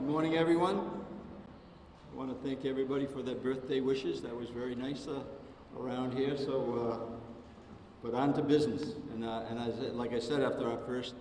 Good morning, everyone. I want to thank everybody for their birthday wishes. That was very nice around here. But on to business. Like I said, after our first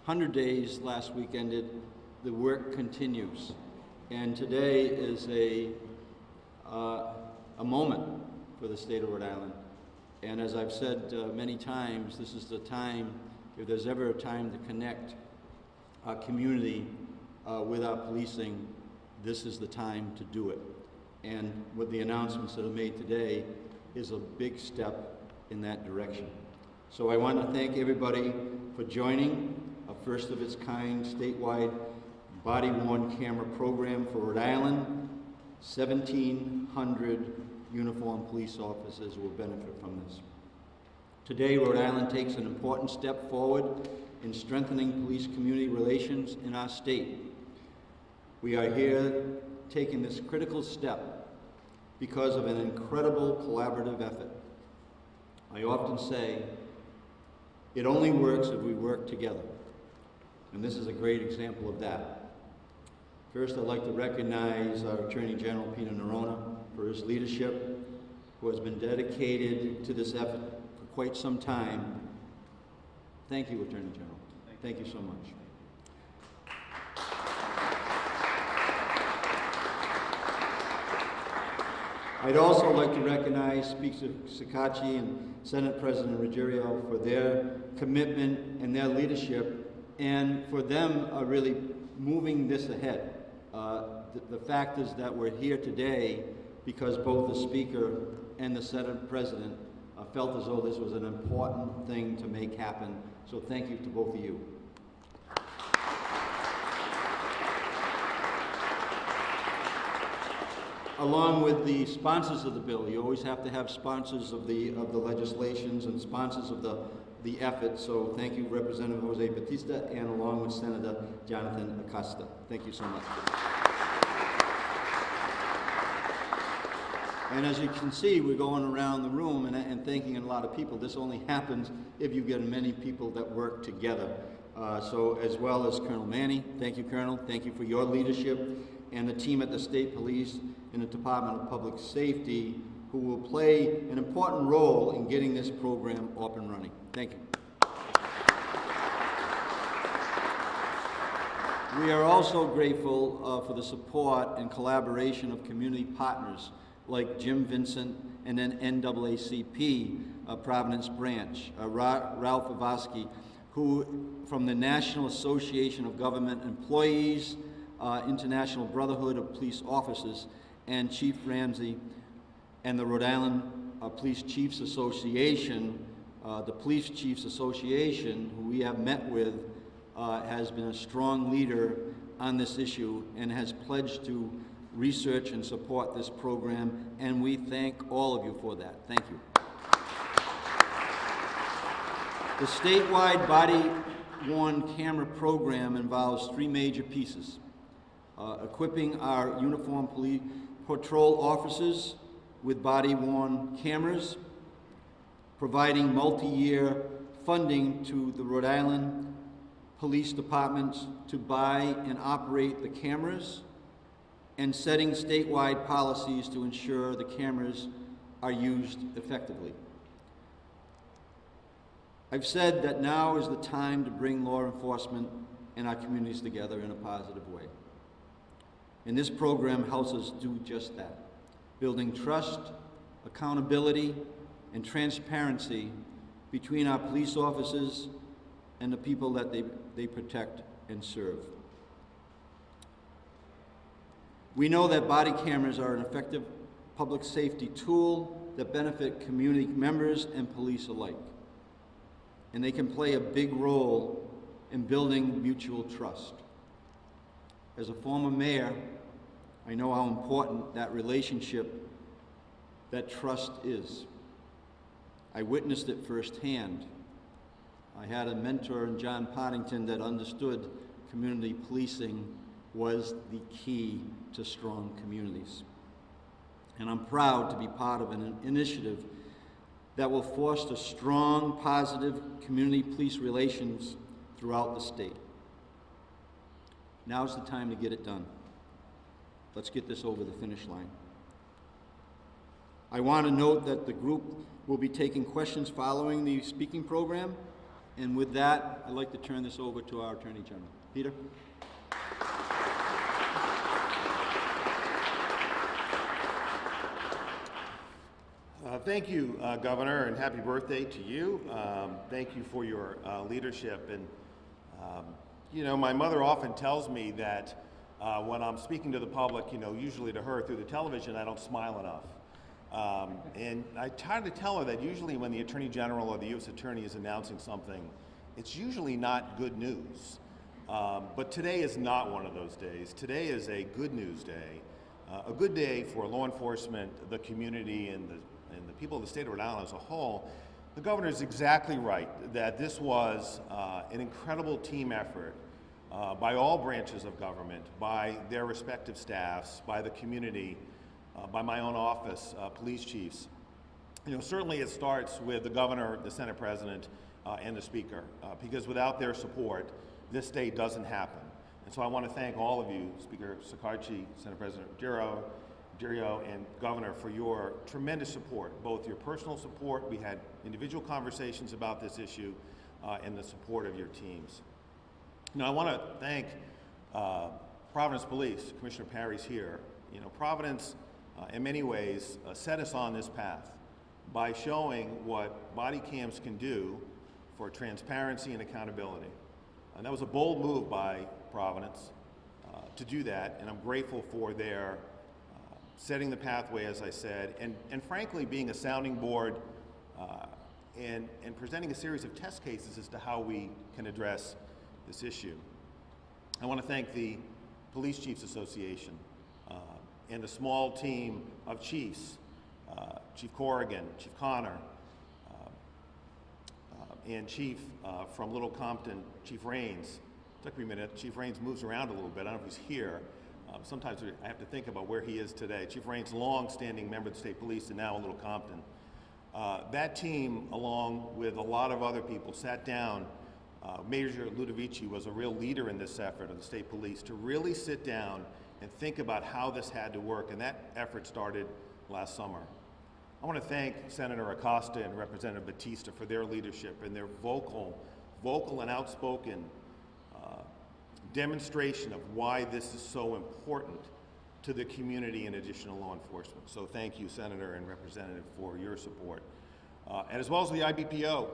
100 days last week ended, the work continues. And today is a moment for the state of Rhode Island. And as I've said many times, this is the time, if there's ever a time to connect our community with our policing, this is the time to do it. And with the announcements that are made today is a big step in that direction. So I want to thank everybody for joining a first of its kind statewide body-worn camera program for Rhode Island. 1,700 uniformed police officers will benefit from this. Today, Rhode Island takes an important step forward in strengthening police community relations in our state. We are here taking this critical step because of an incredible collaborative effort. I often say, it only works if we work together. And this is a great example of that. First, I'd like to recognize our Attorney General, Peter Neronha, for his leadership, who has been dedicated to this effort for quite some time. Thank you, Attorney General. Thank you so much. I'd also like to recognize Speaker Sikachi and Senate President Ruggiero for their commitment and their leadership, and for them really moving this ahead. The fact is that we're here today because both the Speaker and the Senate President felt as though this was an important thing to make happen. So thank you to both of you. Along with the sponsors of the bill, you always have to have sponsors of the legislations and sponsors of the effort. So thank you, Representative Jose Batista, and along with Senator Jonathan Acosta. Thank you so much. And as you can see, we're going around the room and thanking a lot of people. This only happens if you get many people that work together. So as well as Colonel Manny, thank you, Colonel. Thank you for your leadership, and the team at the State Police and the Department of Public Safety, who will play an important role in getting this program up and running. Thank you. We are also grateful for the support and collaboration of community partners like Jim Vincent and then NAACP Providence Branch, Ralph Ivosky, who from the National Association of Government Employees, International Brotherhood of Police Officers, and Chief Ramsey, and the Rhode Island Police Chiefs Association. The Police Chiefs Association, who we have met with, has been a strong leader on this issue and has pledged to research and support this program, and we thank all of you for that. Thank you. The statewide body-worn camera program involves three major pieces. Equipping our uniformed police patrol officers with body-worn cameras, providing multi-year funding to the Rhode Island Police Departments to buy and operate the cameras, and setting statewide policies to ensure the cameras are used effectively. I've said that now is the time to bring law enforcement and our communities together in a positive way. And this program helps us do just that, building trust, accountability, and transparency between our police officers and the people that they protect and serve. We know that body cameras are an effective public safety tool that benefit community members and police alike. And they can play a big role in building mutual trust. As a former mayor, I know how important that relationship, that trust is. I witnessed it firsthand. I had a mentor in John Poddington that understood community policing was the key to strong communities. And I'm proud to be part of an initiative that will foster strong, positive community police relations throughout the state. Now's the time to get it done. Let's get this over the finish line. I want to note that the group will be taking questions following the speaking program. And with that, I'd like to turn this over to our Attorney General. Peter? Thank you, Governor, and happy birthday to you. Thank you for your leadership. And, you know, my mother often tells me that when I'm speaking to the public, you know, usually to her through the television, I don't smile enough. And I try to tell her that usually when the Attorney General or the U.S. Attorney is announcing something, it's usually not good news. But today is not one of those days. Today is a good news day, a good day for law enforcement, the community, and the people of the state of Rhode Island as a whole. The governor is exactly right that this was an incredible team effort by all branches of government, by their respective staffs, by the community, by my own office, police chiefs. You know, certainly it starts with the governor, the Senate president, and the speaker, because without their support, this day doesn't happen. And so I want to thank all of you, Speaker Sakarchi, Senate President Girio, and Governor, for your tremendous support, both your personal support, we had individual conversations about this issue, and the support of your teams. Now, I want to thank Providence Police. Commissioner Parry's here. You know, Providence, in many ways, set us on this path by showing what body cams can do for transparency and accountability. And that was a bold move by Providence to do that, and I'm grateful for their setting the pathway, as I said, and frankly being a sounding board and presenting a series of test cases as to how we can address this issue. I want to thank the Police Chiefs Association and the small team of chiefs, Chief Corrigan, Chief Connor, and Chief from Little Compton, Chief Raines. It took me a minute. Chief Raines moves around a little bit. I don't know if he's here. Sometimes I have to think about where he is today. Chief Raines, long-standing member of the state police and now in Little Compton. That team, along with a lot of other people, sat down. Major Ludovici was a real leader in this effort of the state police to really sit down and think about how this had to work, and that effort started last summer. I want to thank Senator Acosta and Representative Batista for their leadership and their vocal and outspoken demonstration of why this is so important to the community and additional law enforcement. So thank you, Senator and Representative, for your support. And as well as the IBPO,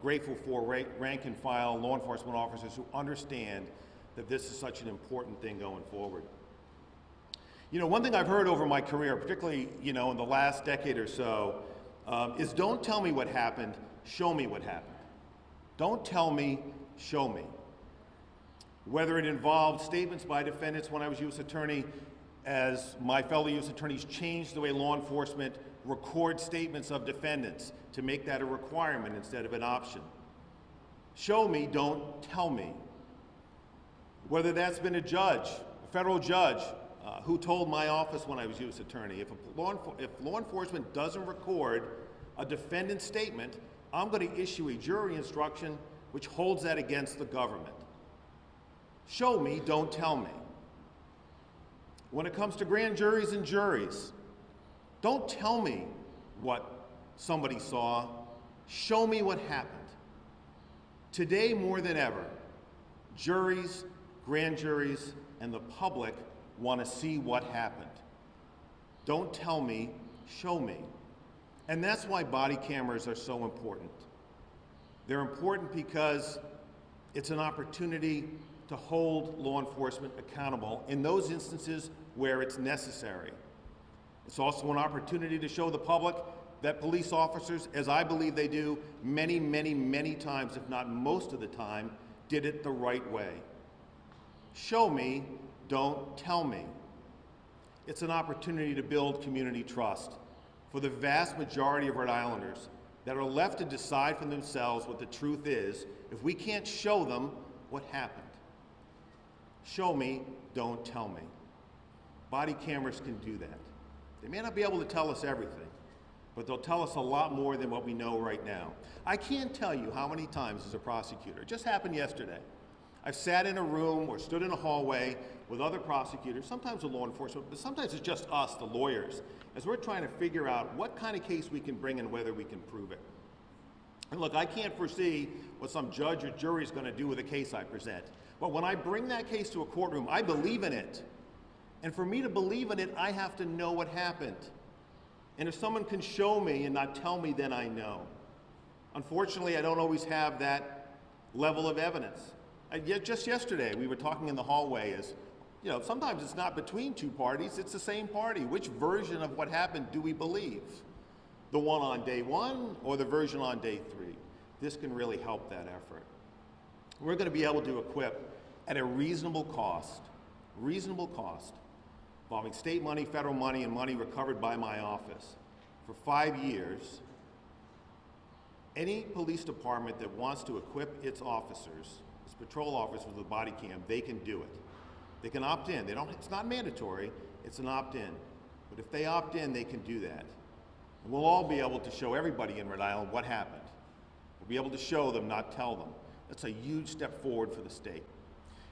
grateful for rank and file law enforcement officers who understand that this is such an important thing going forward. You know, one thing I've heard over my career, particularly, you know, in the last decade or so, is don't tell me what happened, show me what happened. Don't tell me, show me. Whether it involved statements by defendants when I was U.S. Attorney, as my fellow U.S. attorneys changed the way law enforcement records statements of defendants to make that a requirement instead of an option. Show me, don't tell me. Whether that's been a judge, a federal judge, who told my office when I was U.S. Attorney, if law enforcement doesn't record a defendant's statement, I'm going to issue a jury instruction which holds that against the government. Show me, don't tell me. When it comes to grand juries and juries, don't tell me what somebody saw, show me what happened. Today more than ever, juries, grand juries, and the public want to see what happened. Don't tell me, show me. And that's why body cameras are so important. They're important because it's an opportunity to hold law enforcement accountable in those instances where it's necessary. It's also an opportunity to show the public that police officers, as I believe they do, many, many, many times, if not most of the time, did it the right way. Show me, don't tell me. It's an opportunity to build community trust for the vast majority of Rhode Islanders that are left to decide for themselves what the truth is if we can't show them what happened. Show me, don't tell me. Body cameras can do that. They may not be able to tell us everything, but they'll tell us a lot more than what we know right now. I can't tell you how many times as a prosecutor, it just happened yesterday, I've sat in a room or stood in a hallway with other prosecutors, sometimes with law enforcement, but sometimes it's just us, the lawyers, as we're trying to figure out what kind of case we can bring and whether we can prove it. And look, I can't foresee what some judge or jury is going to do with a case I present. But when I bring that case to a courtroom, I believe in it. And for me to believe in it, I have to know what happened. And if someone can show me and not tell me, then I know. Unfortunately, I don't always have that level of evidence. Yet just yesterday, we were talking in the hallway as, you know, sometimes it's not between two parties, it's the same party. Which version of what happened do we believe? The one on day one or the version on day three? This can really help that effort. We're going to be able to equip at a reasonable cost, involving state money, federal money, and money recovered by my office for 5 years. Any police department that wants to equip its officers, its patrol officers with a body cam, they can do it. They can opt in. It's not mandatory, it's an opt-in. But if they opt in, they can do that. And we'll all be able to show everybody in Rhode Island what happened. We'll be able to show them, not tell them. That's a huge step forward for the state.